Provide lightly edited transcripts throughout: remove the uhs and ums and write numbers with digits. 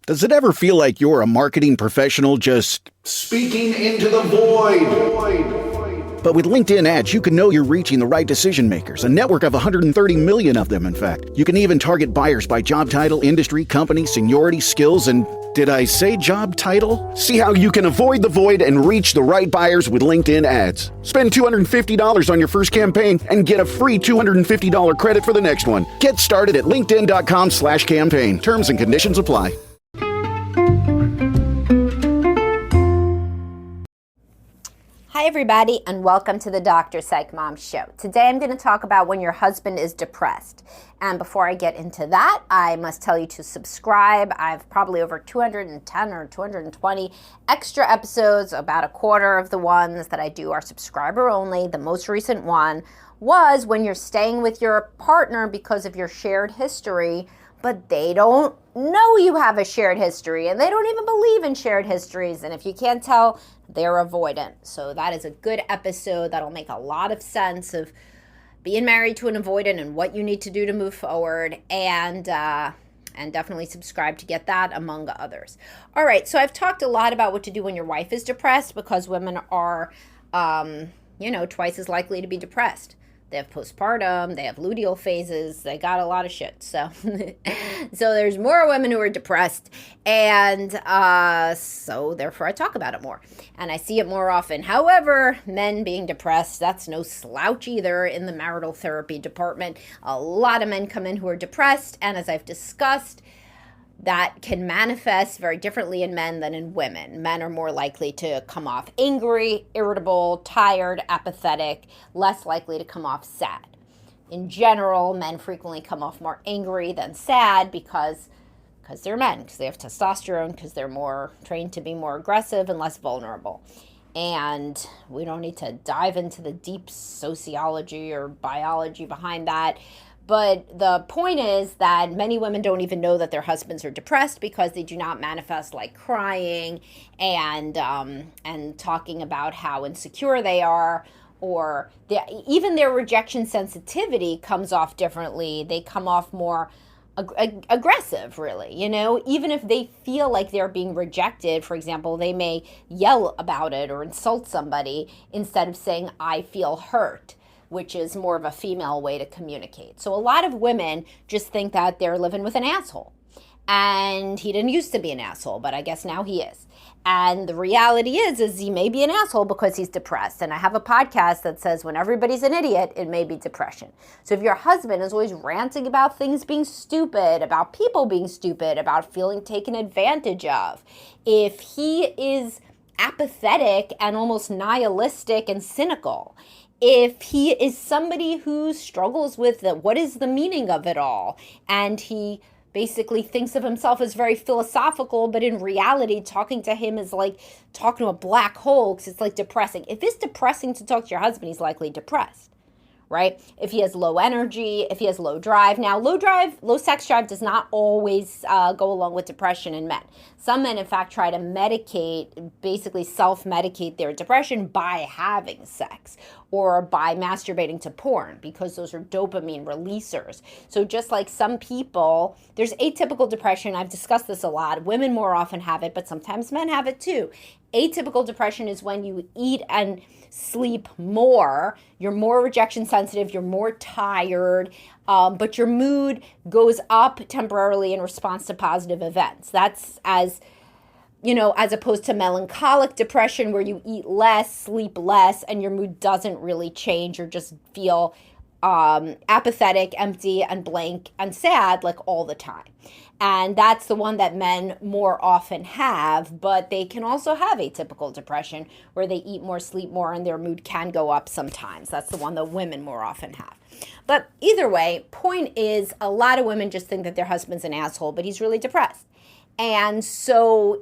Does it ever feel like you're a marketing professional just speaking into the void? But with LinkedIn ads, you can know you're reaching the right decision makers, a network of 130 million of them, in fact. You can even target buyers by job title, industry, company, seniority, skills, and did I say job title? See how you can avoid the void and reach the right buyers with LinkedIn ads. Spend $250 on your first campaign and get a free $250 credit for the next one. Get started at linkedin.com/campaign. Terms and conditions apply. Hi everybody, and welcome to the Dr. Psych Mom Show. Today I'm going to talk about when your husband is depressed. And before I get into that, I must tell you to subscribe. I've probably over 210 or 220 extra episodes. About a quarter of the ones that I do are subscriber only. The most recent one was when you're staying with your partner because of your shared history, but they don't know you have a shared history and they don't even believe in shared histories. And if you can't tell, they're avoidant. So that is a good episode that'll make a lot of sense of being married to an avoidant and what you need to do to move forward, and definitely subscribe to get that, among others. All right, so I've talked a lot about what to do when your wife is depressed, because women are, twice as likely to be depressed. They have postpartum, they have luteal phases, they got a lot of shit. So so there's more women who are depressed, and so therefore I talk about it more. And I see it more often. However, men being depressed, that's no slouch either in the marital therapy department. A lot of men come in who are depressed, and as I've discussed, that can manifest very differently in men than in women. Men are more likely to come off angry, irritable, tired, apathetic, less likely to come off sad. In general, men frequently come off more angry than sad because they're men, because they have testosterone, because they're more trained to be more aggressive and less vulnerable. And we don't need to dive into the deep sociology or biology behind that. But the point is that many women don't even know that their husbands are depressed because they do not manifest like crying and talking about how insecure they are, or even their rejection sensitivity comes off differently. They come off more aggressive, really. Even if they feel like they're being rejected, for example, they may yell about it or insult somebody instead of saying, "I feel hurt," which is more of a female way to communicate. So a lot of women just think that they're living with an asshole. And he didn't used to be an asshole, but I guess now he is. And the reality is he may be an asshole because he's depressed. And I have a podcast that says when everybody's an idiot, it may be depression. So if your husband is always ranting about things being stupid, about people being stupid, about feeling taken advantage of, if he is apathetic and almost nihilistic and cynical, if he is somebody who struggles with what is the meaning of it all, and he basically thinks of himself as very philosophical, but in reality, talking to him is like talking to a black hole because it's like depressing. If it's depressing to talk to your husband, he's likely depressed, right? If he has low energy, if he has low drive. Now, low sex drive does not always go along with depression in men. Some men, in fact, try to basically self-medicate their depression by having sex or by masturbating to porn, because those are dopamine releasers. So just like some people, there's atypical depression. I've discussed this a lot. Women more often have it, but sometimes men have it too. Atypical depression is when you eat and sleep more, you're more rejection sensitive, you're more tired, but your mood goes up temporarily in response to positive events. That's as opposed to melancholic depression, where you eat less, sleep less, and your mood doesn't really change. You just feel apathetic, empty, and blank, and sad like all the time. And that's the one that men more often have, but they can also have atypical depression where they eat more, sleep more, and their mood can go up sometimes. That's the one that women more often have. But either way, point is, a lot of women just think that their husband's an asshole, but he's really depressed. And so,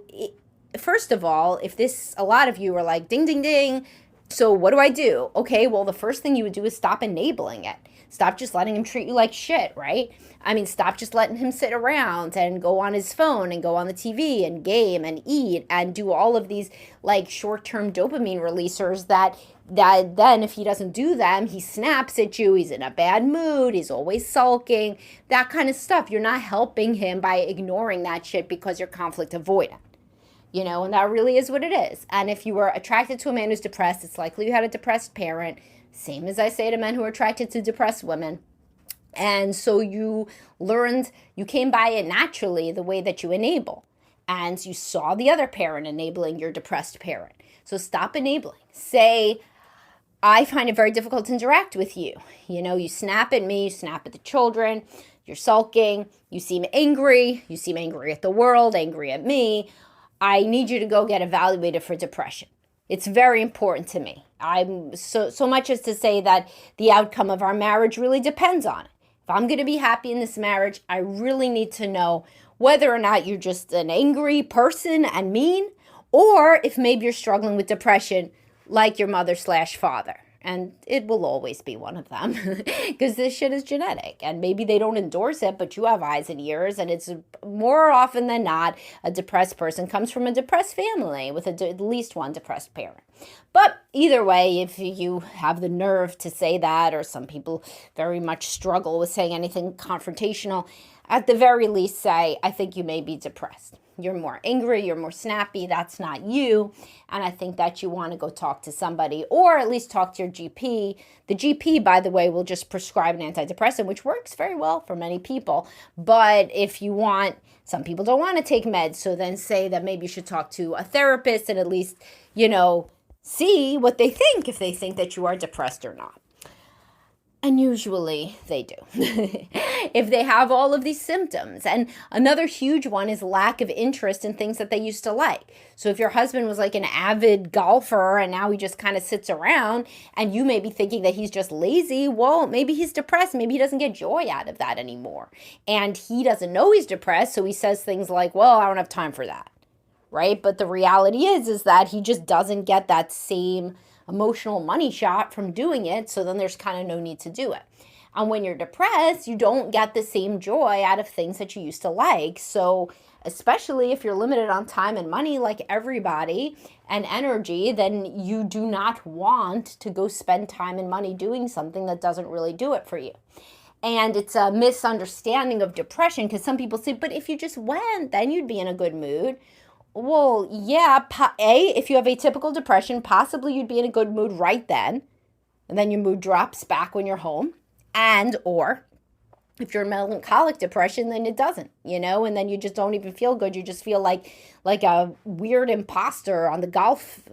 first of all, a lot of you are like, ding, ding, ding, so what do I do? Okay, well, the first thing you would do is stop enabling it. Stop just letting him treat you like shit, right? I mean, stop just letting him sit around and go on his phone and go on the TV and game and eat and do all of these like short-term dopamine releasers that then if he doesn't do them, he snaps at you, he's in a bad mood, he's always sulking, that kind of stuff. You're not helping him by ignoring that shit because you're conflict avoidant. And that really is what it is. And if you were attracted to a man who's depressed, it's likely you had a depressed parent. Same as I say to men who are attracted to depressed women. And so you came by it naturally the way that you enable. And you saw the other parent enabling your depressed parent. So stop enabling. Say, I find it very difficult to interact with you. You snap at me, you snap at the children, you're sulking, you seem angry at the world, angry at me. I need you to go get evaluated for depression. It's very important to me. I'm so much as to say that the outcome of our marriage really depends on it. If I'm going to be happy in this marriage, I really need to know whether or not you're just an angry person and mean, or if maybe you're struggling with depression like your mother/father. And it will always be one of them because this shit is genetic. And maybe they don't endorse it, but you have eyes and ears. And it's more often than not, a depressed person comes from a depressed family with at least one depressed parent. But either way, if you have the nerve to say that, or some people very much struggle with saying anything confrontational, at the very least say, I think you may be depressed. You're more angry, you're more snappy, that's not you. And I think that you want to go talk to somebody, or at least talk to your GP. The GP, by the way, will just prescribe an antidepressant, which works very well for many people. But if you want, some people don't want to take meds, so then say that maybe you should talk to a therapist and at least, see what they think, if they think that you are depressed or not. And usually they do, if they have all of these symptoms. And another huge one is lack of interest in things that they used to like. So if your husband was like an avid golfer and now he just kind of sits around, and you may be thinking that he's just lazy, well, maybe he's depressed. Maybe he doesn't get joy out of that anymore. And he doesn't know he's depressed, so he says things like, well, I don't have time for that, right? But the reality is that he just doesn't get that same emotional money shot from doing it, so then there's kind of no need to do it. And when you're depressed, you don't get the same joy out of things that you used to like. So especially if you're limited on time and money like everybody, and energy, then you do not want to go spend time and money doing something that doesn't really do it for you. And it's a misunderstanding of depression, because some people say, but if you just went, then you'd be in a good mood. Well, yeah, if you have atypical depression, possibly you'd be in a good mood right then, and then your mood drops back when you're home. And, or if you're melancholic depression, then it doesn't, and then you just don't even feel good. You just feel like a weird imposter on the golf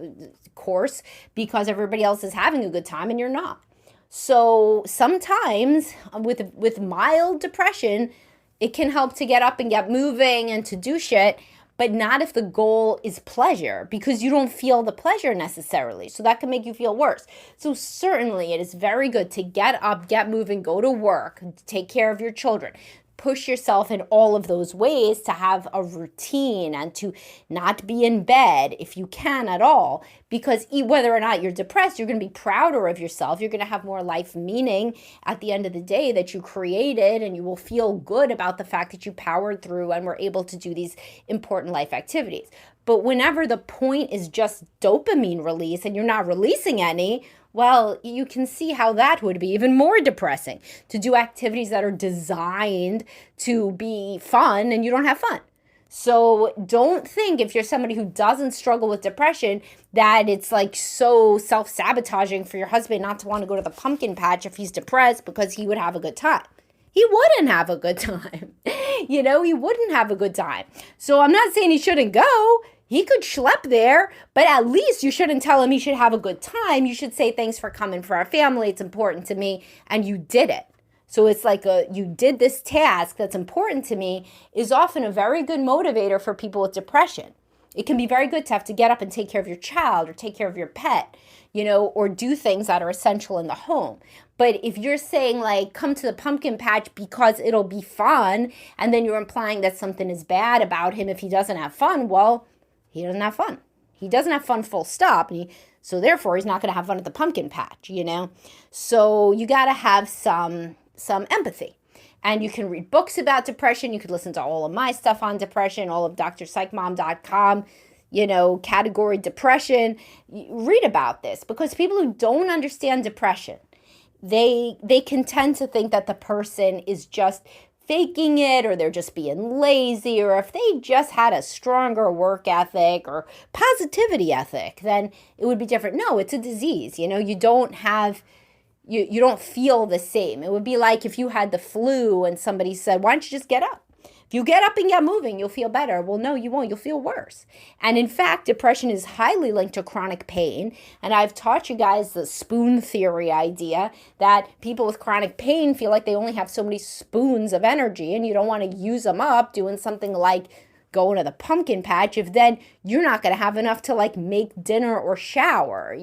course because everybody else is having a good time and you're not. So sometimes with mild depression, it can help to get up and get moving and to do shit, but not if the goal is pleasure, because you don't feel the pleasure necessarily. So that can make you feel worse. So certainly it is very good to get up, get moving, go to work, take care of your children. Push yourself in all of those ways to have a routine and to not be in bed if you can at all, because whether or not you're depressed, you're going to be prouder of yourself. You're going to have more life meaning at the end of the day that you created, and you will feel good about the fact that you powered through and were able to do these important life activities. But whenever the point is just dopamine release and you're not releasing any, well, you can see how that would be even more depressing, to do activities that are designed to be fun and you don't have fun. So don't think, if you're somebody who doesn't struggle with depression, that it's like so self-sabotaging for your husband not to want to go to the pumpkin patch if he's depressed, because he would have a good time. He wouldn't have a good time. He wouldn't have a good time. So I'm not saying he shouldn't go. He could schlep there, but at least you shouldn't tell him he should have a good time. You should say, thanks for coming for our family. It's important to me. And you did it. So it's like you did this task that's important to me, is often a very good motivator for people with depression. It can be very good to have to get up and take care of your child or take care of your pet, or do things that are essential in the home. But if you're saying like, come to the pumpkin patch because it'll be fun, and then you're implying that something is bad about him if he doesn't have fun, well, he doesn't have fun. He doesn't have fun, full stop. And So therefore, he's not going to have fun at the pumpkin patch, So you got to have some empathy. And you can read books about depression. You could listen to all of my stuff on depression, all of drpsychmom.com, category depression. Read about this, because people who don't understand depression, they can tend to think that the person is just faking it, or they're just being lazy, or if they just had a stronger work ethic or positivity ethic, then it would be different. No, it's a disease. You don't have, you don't feel the same. It would be like if you had the flu and somebody said, why don't you just get up? If you get up and get moving, you'll feel better. Well, no, you won't. You'll feel worse. And in fact, depression is highly linked to chronic pain. And I've taught you guys the spoon theory idea that people with chronic pain feel like they only have so many spoons of energy, and you don't want to use them up doing something like going to the pumpkin patch if then you're not going to have enough to like make dinner or shower,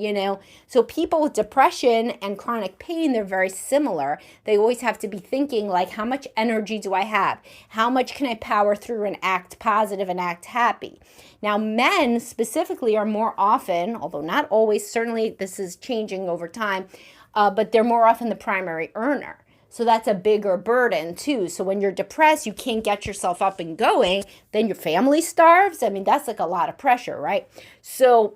So people with depression and chronic pain, they're very similar. They always have to be thinking like, how much energy do I have? How much can I power through and act positive and act happy? Now, men specifically are more often, although not always, certainly this is changing over time, but they're more often the primary earner. So that's a bigger burden too. So when you're depressed, you can't get yourself up and going, then your family starves. I mean, that's like a lot of pressure, right? So,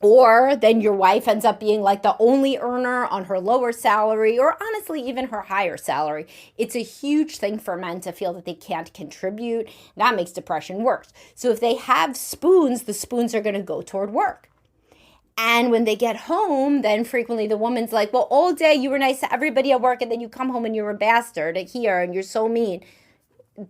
or then your wife ends up being like the only earner on her lower salary, or honestly, even her higher salary. It's a huge thing for men to feel that they can't contribute. That makes depression worse. So if they have spoons, the spoons are going to go toward work. And when they get home, then frequently the woman's like, well, all day you were nice to everybody at work, and then you come home and you're a bastard here and you're so mean.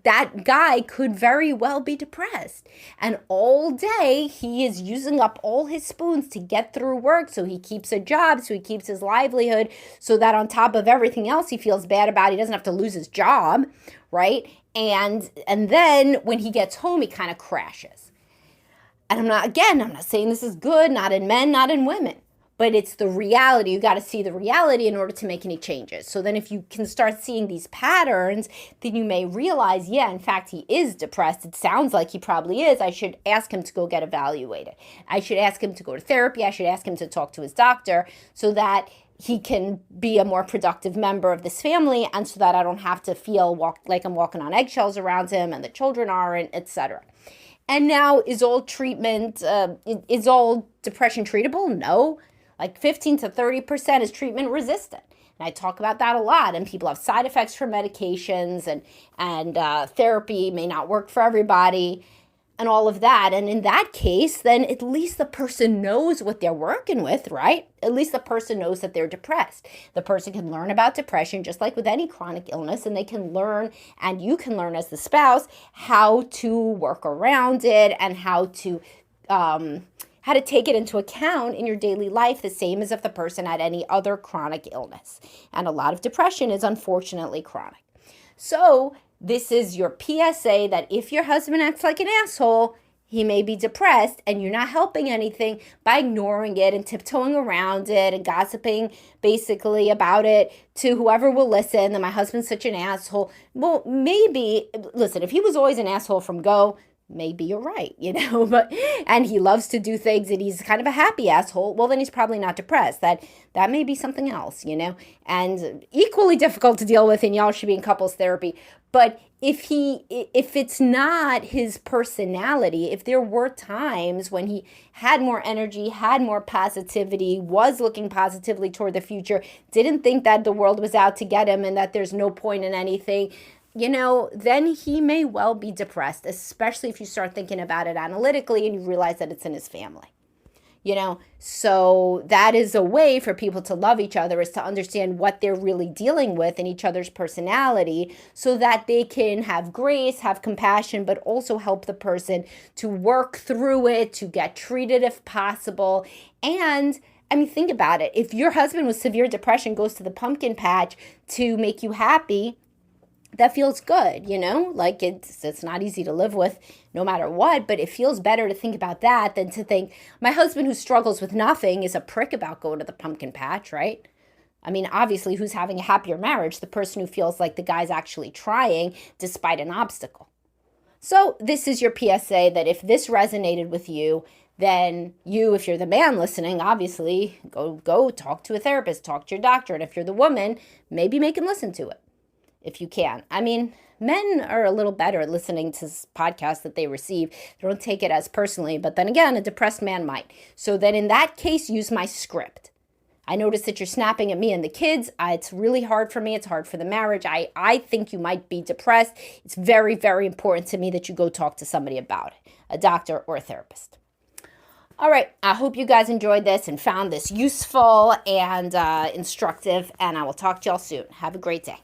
That guy could very well be depressed. And all day he is using up all his spoons to get through work. So he keeps a job, so he keeps his livelihood, so that on top of everything else he feels bad about, he doesn't have to lose his job, right? And then when he gets home, he kind of crashes. And I'm not saying this is good, not in men, not in women, but it's the reality. You got to see the reality in order to make any changes. So then if you can start seeing these patterns, then you may realize, yeah, in fact, he is depressed. It sounds like he probably is. I should ask him to go get evaluated. I should ask him to go to therapy. I should ask him to talk to his doctor so that he can be a more productive member of this family, and so that I don't have to feel like I'm walking on eggshells around him and the children aren't, etc. And now, is all treatment, is all depression treatable? No. Like 15 to 30% is treatment resistant. And I talk about that a lot. And people have side effects from medications, and therapy may not work for everybody, and all of that. And in that case, then at least the person knows what they're working with, right? At least the person knows that they're depressed. The person can learn about depression just like with any chronic illness, and they can learn, and you can learn as the spouse, how to work around it and how to take it into account in your daily life, the same as if the person had any other chronic illness. And a lot of depression is unfortunately chronic. So this is your PSA that if your husband acts like an asshole, he may be depressed, and you're not helping anything by ignoring it and tiptoeing around it and gossiping basically about it to whoever will listen, that my husband's such an asshole. Well, maybe, listen, if he was always an asshole from go, maybe you're right, but, and he loves to do things and he's kind of a happy asshole, well, then he's probably not depressed. That may be something else, and equally difficult to deal with, and y'all should be in couples therapy. But if it's not his personality, if there were times when he had more energy, had more positivity, was looking positively toward the future, didn't think that the world was out to get him and that there's no point in anything, then he may well be depressed, especially if you start thinking about it analytically and you realize that it's in his family. So that is a way for people to love each other, is to understand what they're really dealing with in each other's personality, so that they can have grace, have compassion, but also help the person to work through it, to get treated if possible. And I mean, think about it. If your husband with severe depression goes to the pumpkin patch to make you happy, that feels good, like it's not easy to live with no matter what, but it feels better to think about that than to think my husband who struggles with nothing is a prick about going to the pumpkin patch, right? I mean, obviously, who's having a happier marriage? The person who feels like the guy's actually trying despite an obstacle. So this is your PSA that if this resonated with you, then you, if you're the man listening, obviously go talk to a therapist, talk to your doctor. And if you're the woman, maybe make him listen to it if you can. I mean, men are a little better at listening to podcasts that they receive. They don't take it as personally, but then again, a depressed man might. So then in that case, use my script. I notice that you're snapping at me and the kids. It's really hard for me. It's hard for the marriage. I think you might be depressed. It's very, very important to me that you go talk to somebody about it, a doctor or a therapist. All right, I hope you guys enjoyed this and found this useful and instructive, and I will talk to y'all soon. Have a great day.